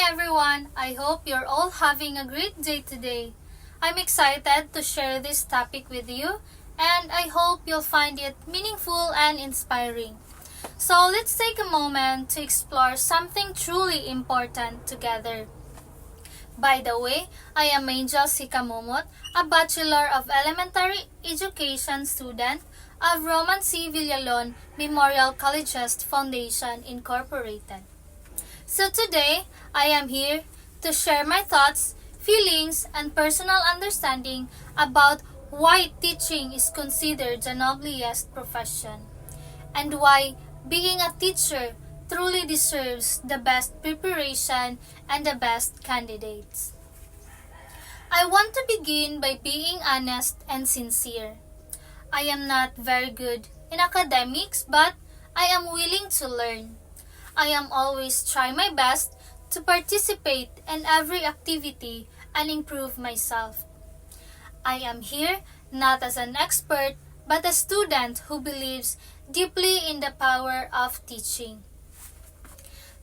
everyone, I hope you're all having a great day today. I'm excited to share this topic with you and I hope you'll find it meaningful and inspiring. So let's take a moment to explore something truly important together. By the way, I am Angel Sikamumot, a Bachelor of Elementary Education student of Roman C. Villalon Memorial Colleges Foundation Incorporated. So today, I am here to share my thoughts, feelings, and personal understanding about why teaching is considered the noblest profession, and why being a teacher truly deserves the best preparation and the best candidates. I want to begin by being honest and sincere. I am not very good in academics, but I am willing to learn. I am always trying my best to participate in every activity and improve myself. I am here not as an expert, but a student who believes deeply in the power of teaching.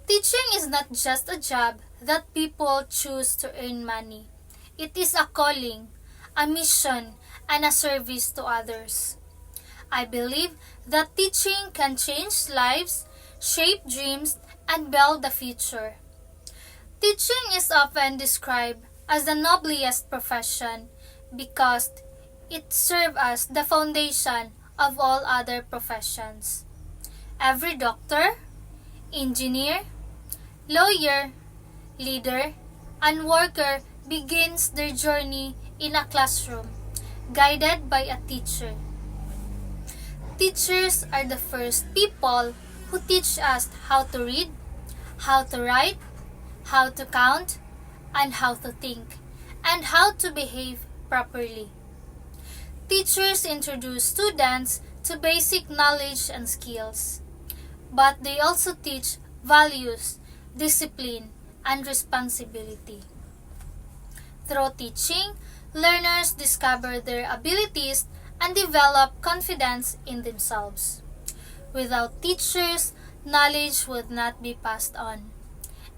Teaching is not just a job that people choose to earn money. It is a calling, a mission, and a service to others. I believe that teaching can change lives, shape dreams, and build the future. Teaching is often described as the noblest profession because it serves as the foundation of all other professions. Every doctor, engineer, lawyer, leader, and worker begins their journey in a classroom, guided by a teacher. Teachers are the first people who teach us how to read, how to write, how to count, and how to think, and how to behave properly. Teachers introduce students to basic knowledge and skills, but they also teach values, discipline, and responsibility. Through teaching, learners discover their abilities and develop confidence in themselves. Without teachers, knowledge would not be passed on,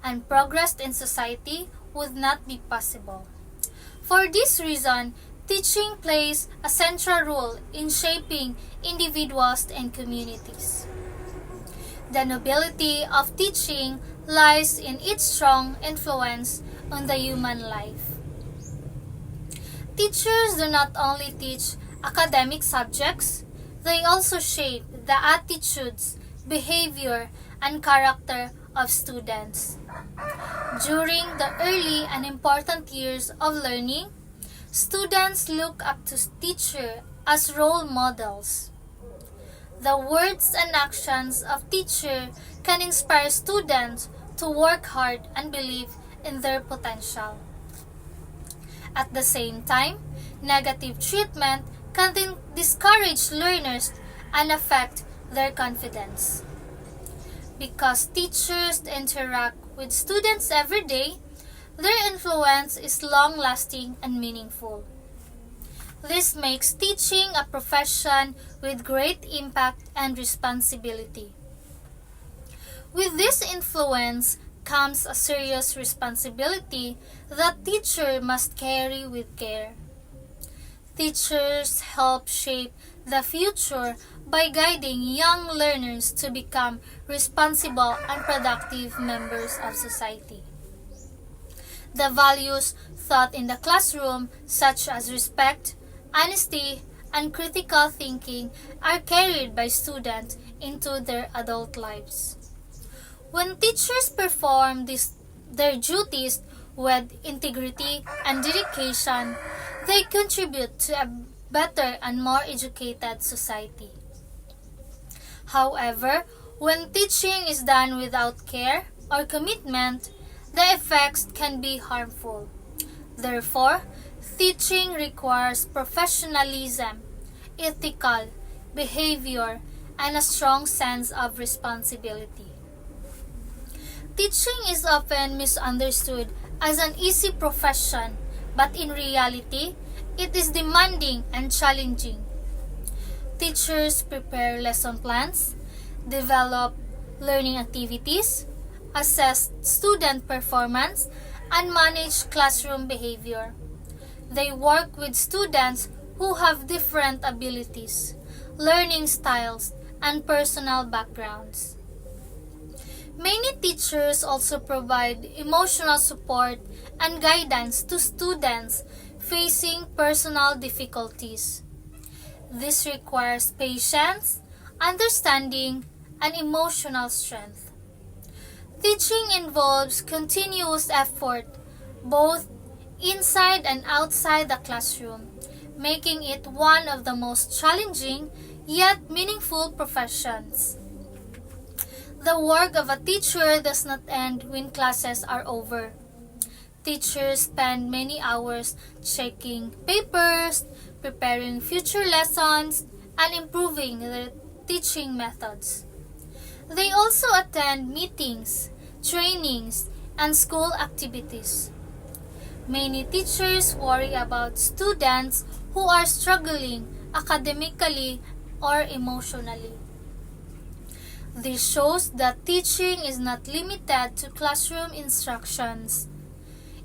and progress in society would not be possible. For this reason, teaching plays a central role in shaping individuals and communities. The nobility of teaching lies in its strong influence on the human life. Teachers do not only teach academic subjects, they also shape the attitudes, behavior, and character of students. During the early and important years of learning, students look up to teachers as role models. The words and actions of teachers can inspire students to work hard and believe in their potential. At the same time, negative treatment can discourage learners and affect their confidence. Because teachers interact with students every day, their influence is long-lasting and meaningful. This makes teaching a profession with great impact and responsibility. With this influence comes a serious responsibility that teachers must carry with care. Teachers help shape the future by guiding young learners to become responsible and productive members of society. The values taught in the classroom, such as respect, honesty, and critical thinking, are carried by students into their adult lives. When teachers perform their duties with integrity and dedication, they contribute to a better and more educated society. However, when teaching is done without care or commitment, the effects can be harmful. Therefore, teaching requires professionalism, ethical behavior, and a strong sense of responsibility. Teaching is often misunderstood as an easy profession, but in reality, it is demanding and challenging. Teachers prepare lesson plans, develop learning activities, assess student performance, and manage classroom behavior. They work with students who have different abilities, learning styles, and personal backgrounds. Many teachers also provide emotional support and guidance to students facing personal difficulties. This requires patience, understanding, and emotional strength. Teaching involves continuous effort, both inside and outside the classroom, making it one of the most challenging yet meaningful professions. The work of a teacher does not end when classes are over. Teachers spend many hours checking papers, preparing future lessons, and improving their teaching methods. They also attend meetings, trainings, and school activities. Many teachers worry about students who are struggling academically or emotionally. This shows that teaching is not limited to classroom instructions.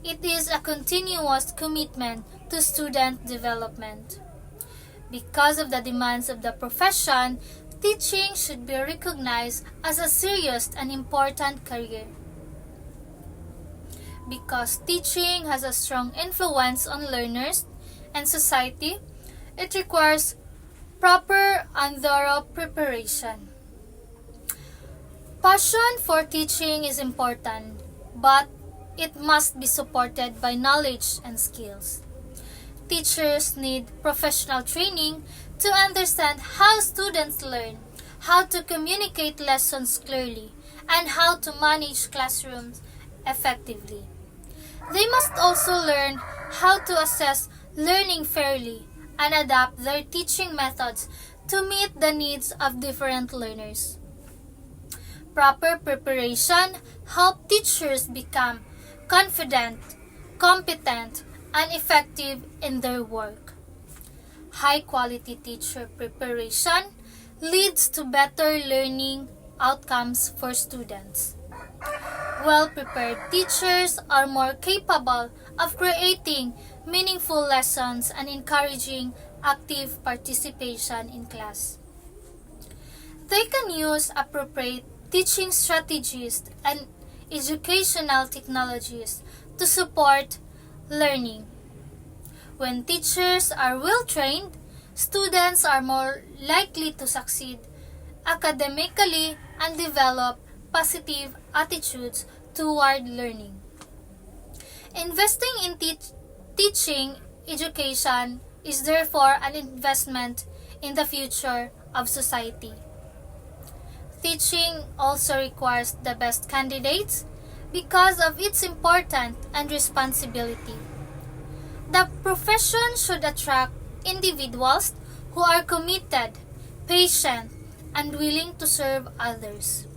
It is a continuous commitment to student development. Because of the demands of the profession, teaching should be recognized as a serious and important career. Because teaching has a strong influence on learners and society, it requires proper and thorough preparation. Passion for teaching is important, but it must be supported by knowledge and skills. Teachers need professional training to understand how students learn, how to communicate lessons clearly, and how to manage classrooms effectively. They must also learn how to assess learning fairly and adapt their teaching methods to meet the needs of different learners. Proper preparation helps teachers become confident, competent, and effective in their work. High-quality teacher preparation leads to better learning outcomes for students. Well-prepared teachers are more capable of creating meaningful lessons and encouraging active participation in class. They can use appropriate teaching strategies and educational technologies to support learning. When teachers are well trained, students are more likely to succeed academically and develop positive attitudes toward learning. Investing in teaching education is therefore an investment in the future of society. Teaching also requires the best candidates because of its importance and responsibility. The profession should attract individuals who are committed, patient, and willing to serve others.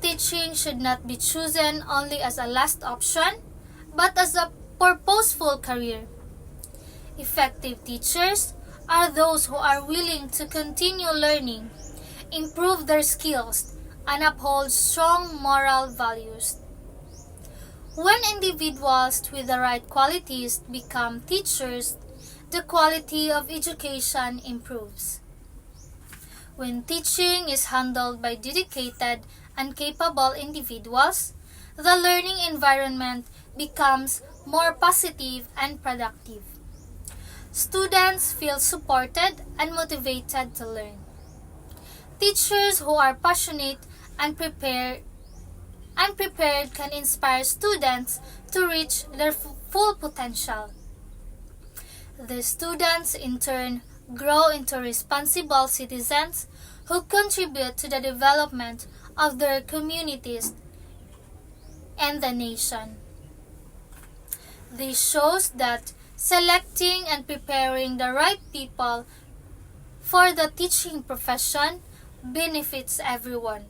Teaching should not be chosen only as a last option, but as a purposeful career. Effective teachers are those who are willing to continue learning, improve their skills, and uphold strong moral values. When individuals with the right qualities become teachers, the quality of education improves. When teaching is handled by dedicated and capable individuals, the learning environment becomes more positive and productive. Students feel supported and motivated to learn. Teachers who are passionate and prepared can inspire students to reach their full potential. The students in turn grow into responsible citizens who contribute to the development of their communities and the nation. This shows that selecting and preparing the right people for the teaching profession benefits everyone.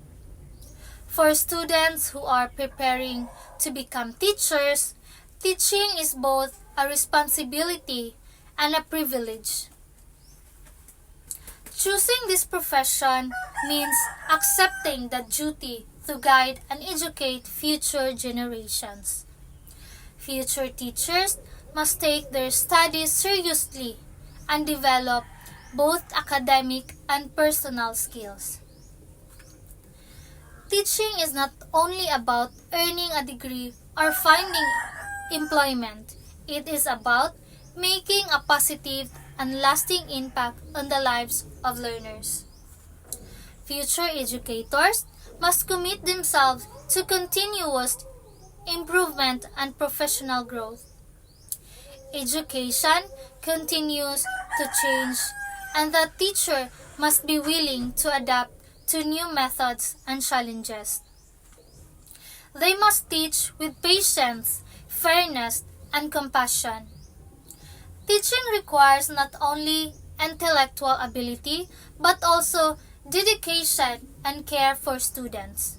For students who are preparing to become teachers, teaching is both a responsibility and a privilege. Choosing this profession means accepting the duty to guide and educate future generations. Future teachers must take their studies seriously and develop both academic and personal skills. Teaching is not only about earning a degree or finding employment. It is about making a positive and lasting impact on the lives of learners. Future educators must commit themselves to continuous improvement and professional growth. Education continues to change, and the teacher must be willing to adapt to new methods and challenges. They must teach with patience, fairness, and compassion. Teaching requires not only intellectual ability but also dedication and care for students.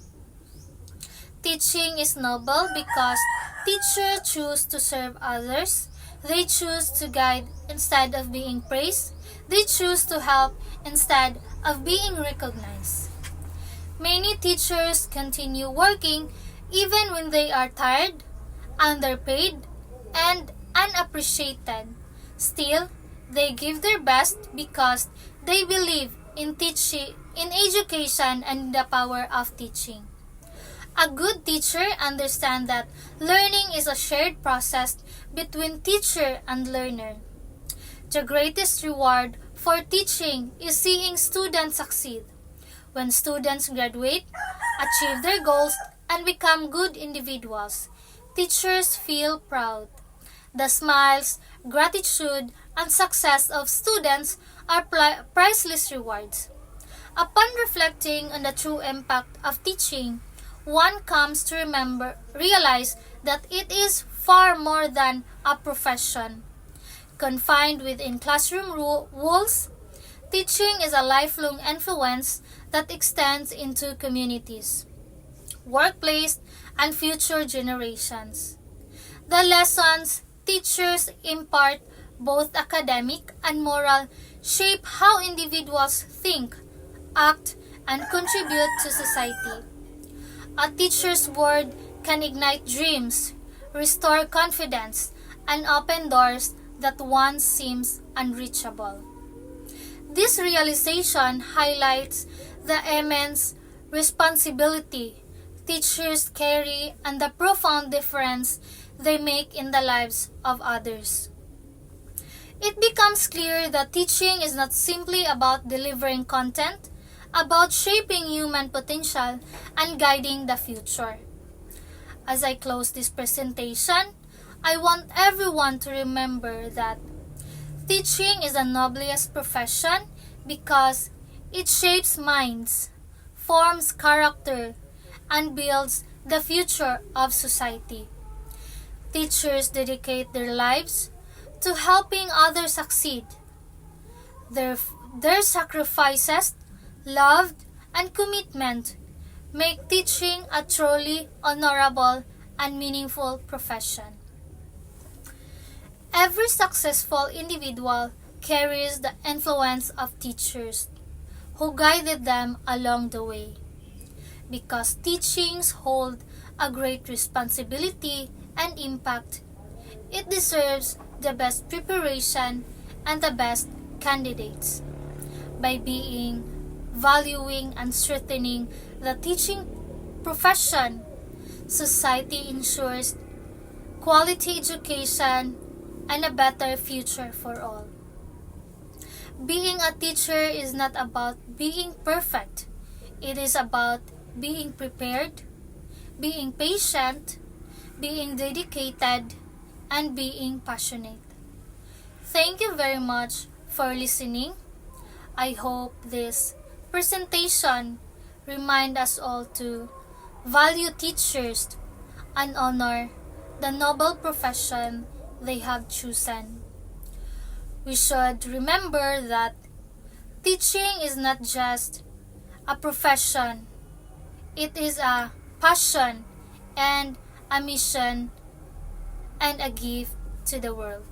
Teaching is noble because teachers choose to serve others. They choose to guide instead of being praised. They choose to help instead of being recognized. Many teachers continue working even when they are tired, underpaid, and unappreciated. Still, they give their best because they believe in education and the power of teaching. A good teacher understands that learning is a shared process between teacher and learner. The greatest reward for teaching is seeing students succeed. When students graduate, achieve their goals, and become good individuals, teachers feel proud. The smiles, gratitude, and success of students are priceless rewards. Upon reflecting on the true impact of teaching, one comes to realize that it is far more than a profession. Confined within classroom walls, teaching is a lifelong influence that extends into communities, workplace, and future generations. The lessons teachers impart, both academic and moral, shape how individuals think, act, and contribute to society. A teacher's word can ignite dreams, restore confidence, and open doors that once seemed unreachable. This realization highlights the immense responsibility teachers carry and the profound difference they make in the lives of others. It becomes clear that teaching is not simply about delivering content, about shaping human potential and guiding the future. As I close this presentation, I want everyone to remember that teaching is the noblest profession because it shapes minds, forms character, and builds the future of society. Teachers dedicate their lives to helping others succeed. Their sacrifices, love, and commitment make teaching a truly honorable and meaningful profession. Every successful individual carries the influence of teachers who guided them along the way. Because teachings hold a great responsibility and impact, it deserves the best preparation and the best candidates. By valuing and strengthening the teaching profession, society ensures quality education and a better future for all. Being a teacher is not about being perfect. It is about being prepared, being patient, being dedicated, and being passionate. Thank you very much for listening. I hope this presentation remind us all to value teachers and honor the noble profession they have chosen. We should remember that teaching is not just a profession. It is a passion and a mission and a gift to the world.